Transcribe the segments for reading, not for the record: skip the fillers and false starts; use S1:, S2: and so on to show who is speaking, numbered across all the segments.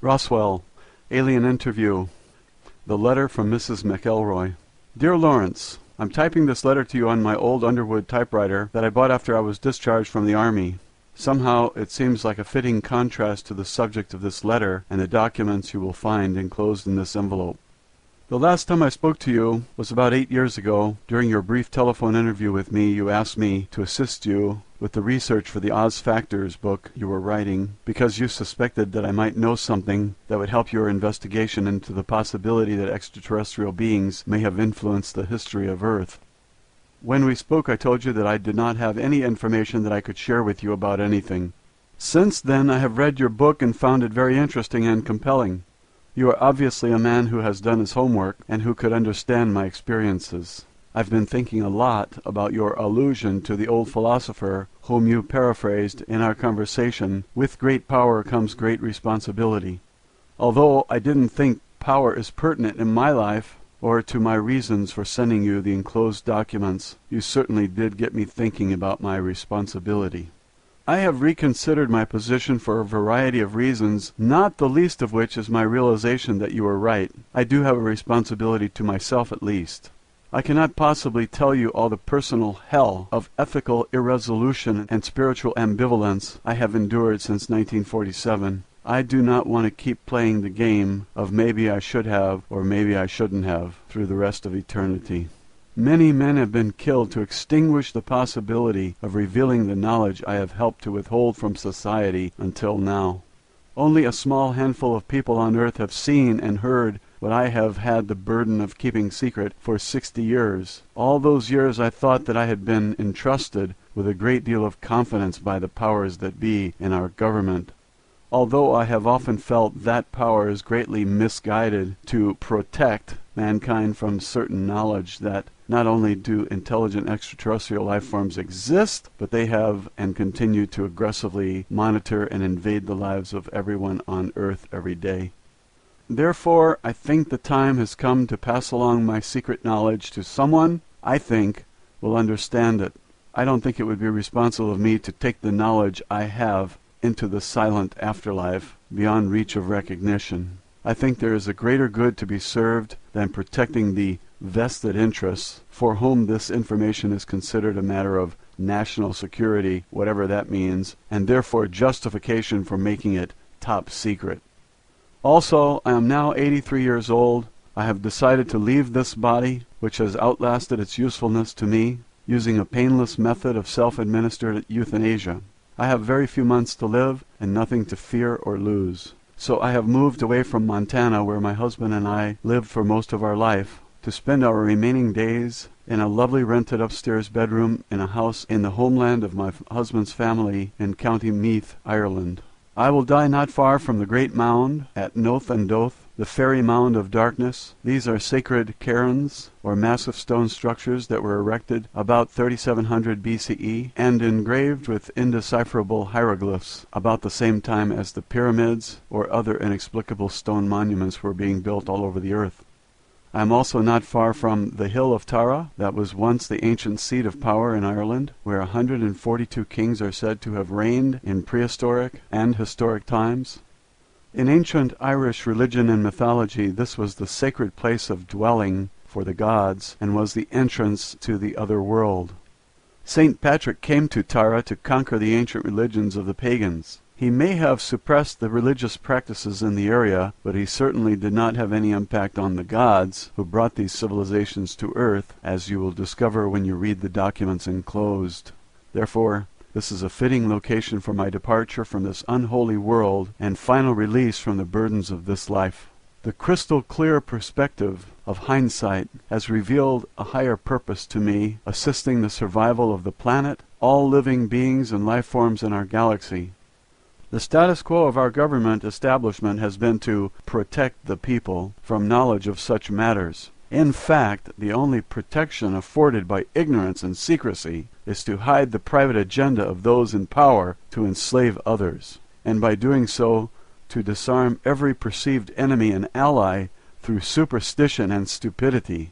S1: Roswell, Alien Interview. The letter from Mrs. McElroy. Dear Lawrence, I'm typing this letter to you on my old Underwood typewriter that I bought after I was discharged from the Army. Somehow it seems like a fitting contrast to the subject of this letter and the documents you will find enclosed in this envelope. The last time I spoke to you was about 8 years ago. During your brief telephone interview with me, you asked me to assist you with the research for the Oz Factors book you were writing, because you suspected that I might know something that would help your investigation into the possibility that extraterrestrial beings may have influenced the history of Earth. When we spoke, I told you that I did not have any information that I could share with you about anything. Since then, I have read your book and found it very interesting and compelling. You are obviously a man who has done his homework and who could understand my experiences. I've been thinking a lot about your allusion to the old philosopher whom you paraphrased in our conversation, "With great power comes great responsibility." Although I didn't think power is pertinent in my life or to my reasons for sending you the enclosed documents, you certainly did get me thinking about my responsibility. I have reconsidered my position for a variety of reasons, not the least of which is my realization that you were right. I do have a responsibility to myself at least. I cannot possibly tell you all the personal hell of ethical irresolution and spiritual ambivalence I have endured since 1947. I do not want to keep playing the game of maybe I should have or maybe I shouldn't have through the rest of eternity. Many men have been killed to extinguish the possibility of revealing the knowledge I have helped to withhold from society until now. Only a small handful of people on earth have seen and heard what I have had the burden of keeping secret for 60 years. All those years I thought that I had been entrusted with a great deal of confidence by the powers that be in our government. Although I have often felt that power is greatly misguided to protect mankind from certain knowledge that not only do intelligent extraterrestrial life forms exist, but they have and continue to aggressively monitor and invade the lives of everyone on Earth every day. Therefore, I think the time has come to pass along my secret knowledge to someone I think will understand it. I don't think it would be responsible of me to take the knowledge I have into the silent afterlife beyond reach of recognition. I think there is a greater good to be served than protecting the vested interests for whom this information is considered a matter of national security, whatever that means, and therefore justification for making it top secret. Also, I am now 83 years old. I have decided to leave this body, which has outlasted its usefulness to me, using a painless method of self-administered euthanasia. I have very few months to live and nothing to fear or lose. So I have moved away from Montana, where my husband and I lived for most of our life, to spend our remaining days in a lovely rented upstairs bedroom in a house in the homeland of my husband's family in County Meath, Ireland. I will die not far from the great mound at Noth and Doth, the fairy mound of darkness. These are sacred cairns, or massive stone structures that were erected about 3700 BCE and engraved with indecipherable hieroglyphs about the same time as the pyramids or other inexplicable stone monuments were being built all over the earth. I am also not far from the hill of Tara, that was once the ancient seat of power in Ireland, where 142 kings are said to have reigned in prehistoric and historic times. In ancient Irish religion and mythology, this was the sacred place of dwelling for the gods and was the entrance to the other world. St. Patrick came to Tara to conquer the ancient religions of the pagans. He may have suppressed the religious practices in the area, but he certainly did not have any impact on the gods who brought these civilizations to Earth, as you will discover when you read the documents enclosed. Therefore, this is a fitting location for my departure from this unholy world and final release from the burdens of this life. The crystal clear perspective of hindsight has revealed a higher purpose to me, assisting the survival of the planet, all living beings and life forms in our galaxy. The status quo of our government establishment has been to protect the people from knowledge of such matters. In fact, the only protection afforded by ignorance and secrecy is to hide the private agenda of those in power to enslave others, and by doing so, to disarm every perceived enemy and ally through superstition and stupidity.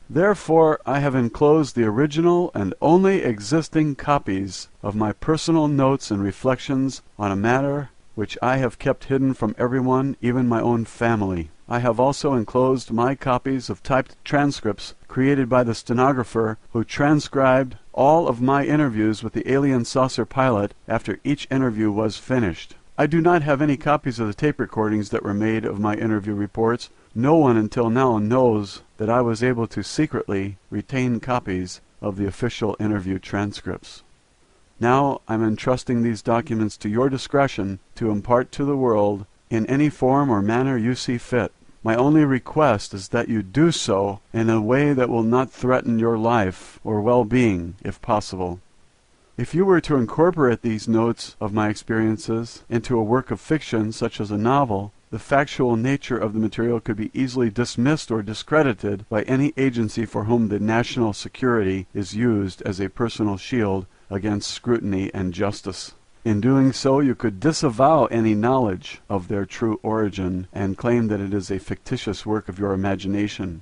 S1: Therefore, I have enclosed the original and only existing copies of my personal notes and reflections on a matter which I have kept hidden from everyone, even my own family. I have also enclosed my copies of typed transcripts created by the stenographer who transcribed all of my interviews with the alien saucer pilot after each interview was finished. I do not have any copies of the tape recordings that were made of my interview reports. No one until now knows that I was able to secretly retain copies of the official interview transcripts. Now I'm entrusting these documents to your discretion to impart to the world in any form or manner you see fit. My only request is that you do so in a way that will not threaten your life or well-being, if possible. If you were to incorporate these notes of my experiences into a work of fiction, such as a novel, the factual nature of the material could be easily dismissed or discredited by any agency for whom the national security is used as a personal shield against scrutiny and justice. In doing so, you could disavow any knowledge of their true origin and claim that it is a fictitious work of your imagination.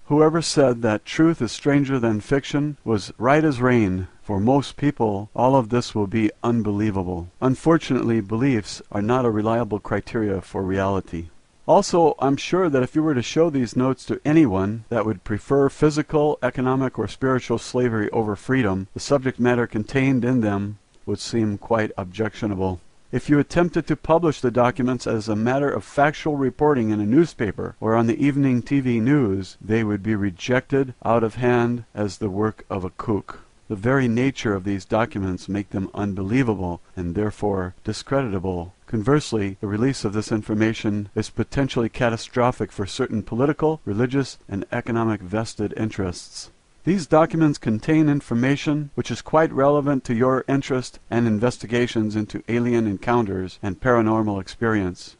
S1: Whoever said that truth is stranger than fiction was right as rain. For most people, all of this will be unbelievable. Unfortunately, beliefs are not a reliable criteria for reality. Also, I'm sure that if you were to show these notes to anyone that would prefer physical, economic, or spiritual slavery over freedom, the subject matter contained in them would seem quite objectionable. If you attempted to publish the documents as a matter of factual reporting in a newspaper or on the evening TV news, they would be rejected out of hand as the work of a kook. The very nature of these documents make them unbelievable and therefore discreditable. Conversely, the release of this information is potentially catastrophic for certain political, religious, and economic vested interests. These documents contain information which is quite relevant to your interest and investigations into alien encounters and paranormal experience.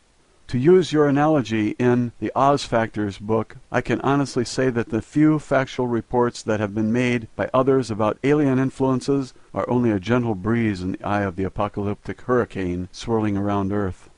S1: To use your analogy in the Oz Factors book, I can honestly say that the few factual reports that have been made by others about alien influences are only a gentle breeze in the eye of the apocalyptic hurricane swirling around Earth.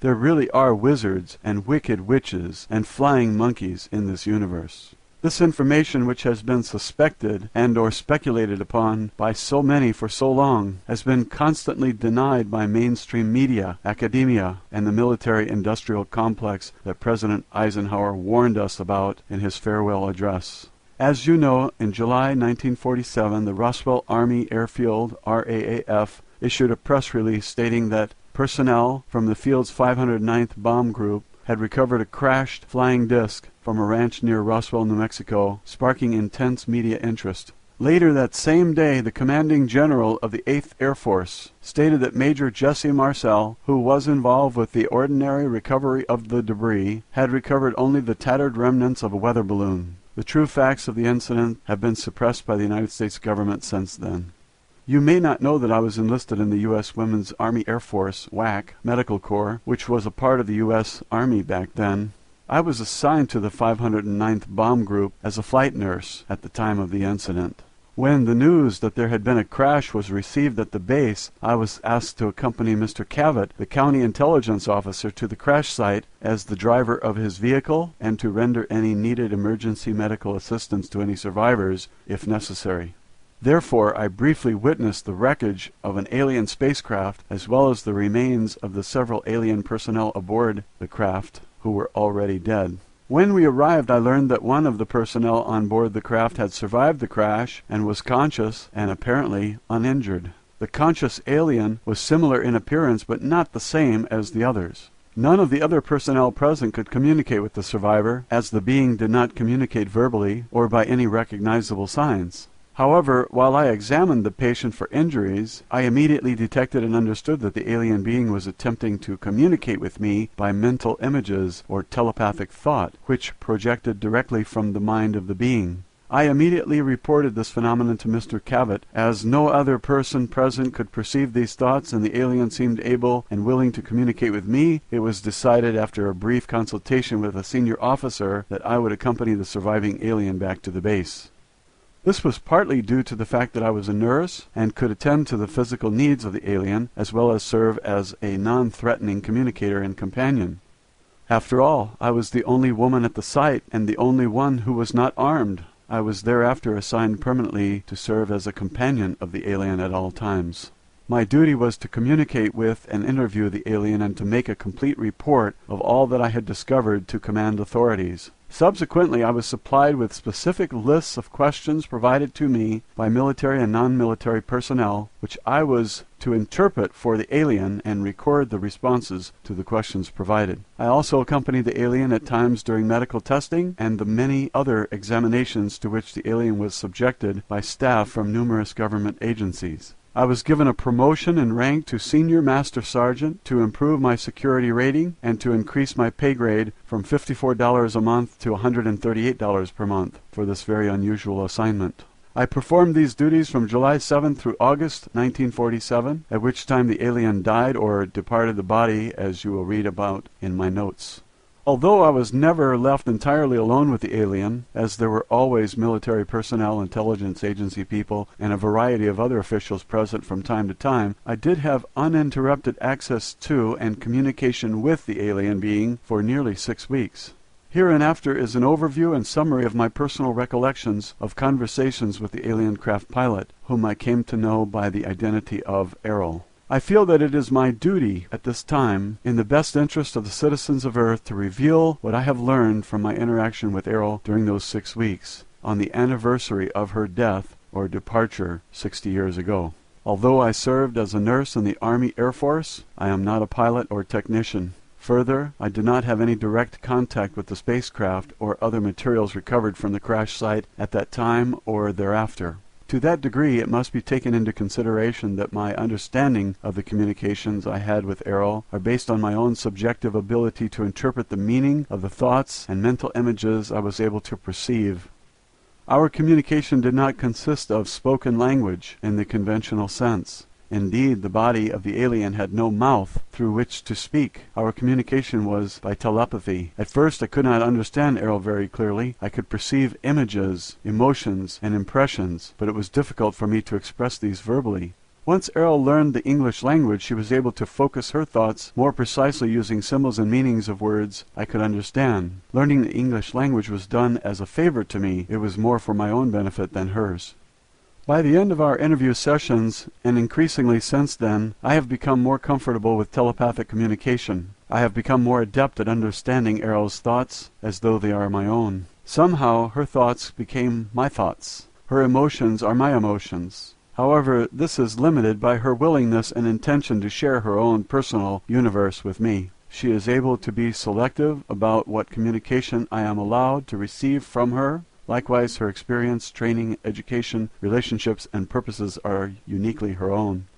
S1: There really are wizards and wicked witches and flying monkeys in this universe. This information, which has been suspected and or speculated upon by so many for so long, has been constantly denied by mainstream media, academia, and the military-industrial complex that President Eisenhower warned us about in his farewell address. As you know, in July 1947, the Roswell Army Airfield, RAAF, issued a press release stating that personnel from the field's 509th Bomb Group had recovered a crashed flying disc from a ranch near Roswell, New Mexico, sparking intense media interest. Later that same day, the commanding general of the 8th Air Force stated that Major Jesse Marcel, who was involved with the ordinary recovery of the debris, had recovered only the tattered remnants of a weather balloon. The true facts of the incident have been suppressed by the United States government since then. You may not know that I was enlisted in the U.S. Women's Army Air Force, WAC, Medical Corps, which was a part of the U.S. Army back then. I was assigned to the 509th Bomb Group as a flight nurse at the time of the incident. When the news that there had been a crash was received at the base, I was asked to accompany Mr. Cavett, the county intelligence officer, to the crash site as the driver of his vehicle and to render any needed emergency medical assistance to any survivors if necessary. Therefore, I briefly witnessed the wreckage of an alien spacecraft as well as the remains of the several alien personnel aboard the craft who were already dead. When we arrived, I learned that one of the personnel on board the craft had survived the crash and was conscious and apparently uninjured. The conscious alien was similar in appearance but not the same as the others. None of the other personnel present could communicate with the survivor, as the being did not communicate verbally or by any recognizable signs. However, while I examined the patient for injuries, I immediately detected and understood that the alien being was attempting to communicate with me by mental images or telepathic thought, which projected directly from the mind of the being. I immediately reported this phenomenon to Mr. Cavett. As no other person present could perceive these thoughts and the alien seemed able and willing to communicate with me, it was decided after a brief consultation with a senior officer that I would accompany the surviving alien back to the base. This was partly due to the fact that I was a nurse and could attend to the physical needs of the alien as well as serve as a non-threatening communicator and companion. After all, I was the only woman at the site and the only one who was not armed. I was thereafter assigned permanently to serve as a companion of the alien at all times. My duty was to communicate with and interview the alien and to make a complete report of all that I had discovered to command authorities. Subsequently, I was supplied with specific lists of questions provided to me by military and non-military personnel, which I was to interpret for the alien and record the responses to the questions provided. I also accompanied the alien at times during medical testing and the many other examinations to which the alien was subjected by staff from numerous government agencies. I was given a promotion in rank to Senior Master Sergeant to improve my security rating and to increase my pay grade from $54 a month to $138 per month for this very unusual assignment. I performed these duties from July 7 through August 1947, at which time the alien died or departed the body, as you will read about in my notes. Although I was never left entirely alone with the alien, as there were always military personnel, intelligence agency people, and a variety of other officials present from time to time, I did have uninterrupted access to and communication with the alien being for nearly 6 weeks. Hereinafter is an overview and summary of my personal recollections of conversations with the alien craft pilot, whom I came to know by the identity of Errol. I feel that it is my duty at this time, in the best interest of the citizens of Earth, to reveal what I have learned from my interaction with Errol during those 6 weeks, on the anniversary of her death or departure 60 years ago. Although I served as a nurse in the Army Air Force, I am not a pilot or technician. Further, I did not have any direct contact with the spacecraft or other materials recovered from the crash site at that time or thereafter. To that degree, it must be taken into consideration that my understanding of the communications I had with Errol are based on my own subjective ability to interpret the meaning of the thoughts and mental images I was able to perceive. Our communication did not consist of spoken language in the conventional sense. Indeed, the body of the alien had no mouth through which to speak. Our communication was by telepathy. At first I could not understand Errol very clearly. I could perceive images, emotions, and impressions, but it was difficult for me to express these verbally. Once Errol learned the English language, she was able to focus her thoughts more precisely using symbols and meanings of words I could understand. Learning the English language was done as a favor to me. It was more for my own benefit than hers. By the end of our interview sessions, and increasingly since then, I have become more comfortable with telepathic communication. I have become more adept at understanding Errol's thoughts as though they are my own. Somehow her thoughts became my thoughts. Her emotions are my emotions. However, this is limited by her willingness and intention to share her own personal universe with me. She is able to be selective about what communication I am allowed to receive from her. Likewise, her experience, training, education, relationships, and purposes are uniquely her own.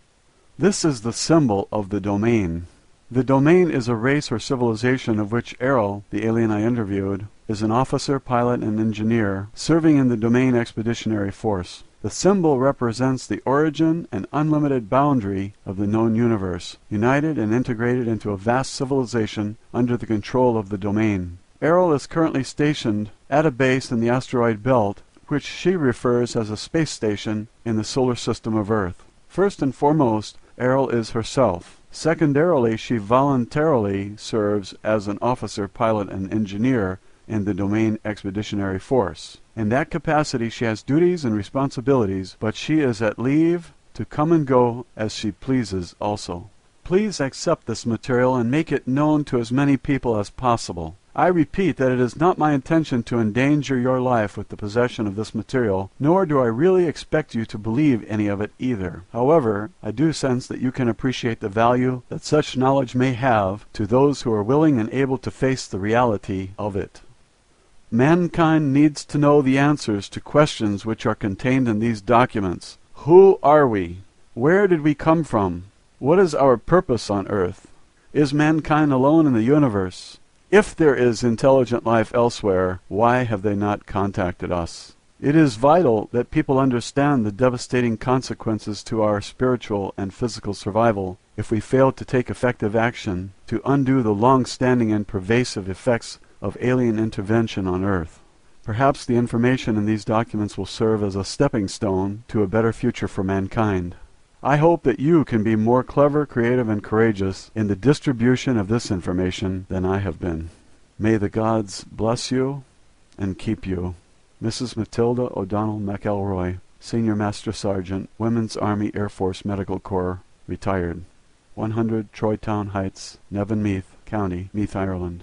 S1: This is the symbol of the domain. The domain is a race or civilization of which Errol, the alien I interviewed, is an officer, pilot, and engineer serving in the Domain Expeditionary Force. The symbol represents the origin and unlimited boundary of the known universe, united and integrated into a vast civilization under the control of the domain. Errol is currently stationed at a base in the asteroid belt, which she refers as a space station in the solar system of Earth. First and foremost, Errol is herself. Secondarily, she voluntarily serves as an officer, pilot, and engineer in the Domain Expeditionary Force. In that capacity, she has duties and responsibilities, but she is at leave to come and go as she pleases also. Please accept this material and make it known to as many people as possible. I repeat that it is not my intention to endanger your life with the possession of this material, nor do I really expect you to believe any of it either. However, I do sense that you can appreciate the value that such knowledge may have to those who are willing and able to face the reality of it. Mankind needs to know the answers to questions which are contained in these documents. Who are we? Where did we come from? What is our purpose on Earth? Is mankind alone in the universe? If there is intelligent life elsewhere, why have they not contacted us? It is vital that people understand the devastating consequences to our spiritual and physical survival if we fail to take effective action to undo the long-standing and pervasive effects of alien intervention on Earth. Perhaps the information in these documents will serve as a stepping stone to a better future for mankind. I hope that you can be more clever, creative, and courageous in the distribution of this information than I have been. May the gods bless you and keep you. Mrs. Matilda O'Donnell McElroy, Senior Master Sergeant, Women's Army Air Force Medical Corps, Retired. 100 Troytown Heights, Neven Meath, County, Meath, Ireland.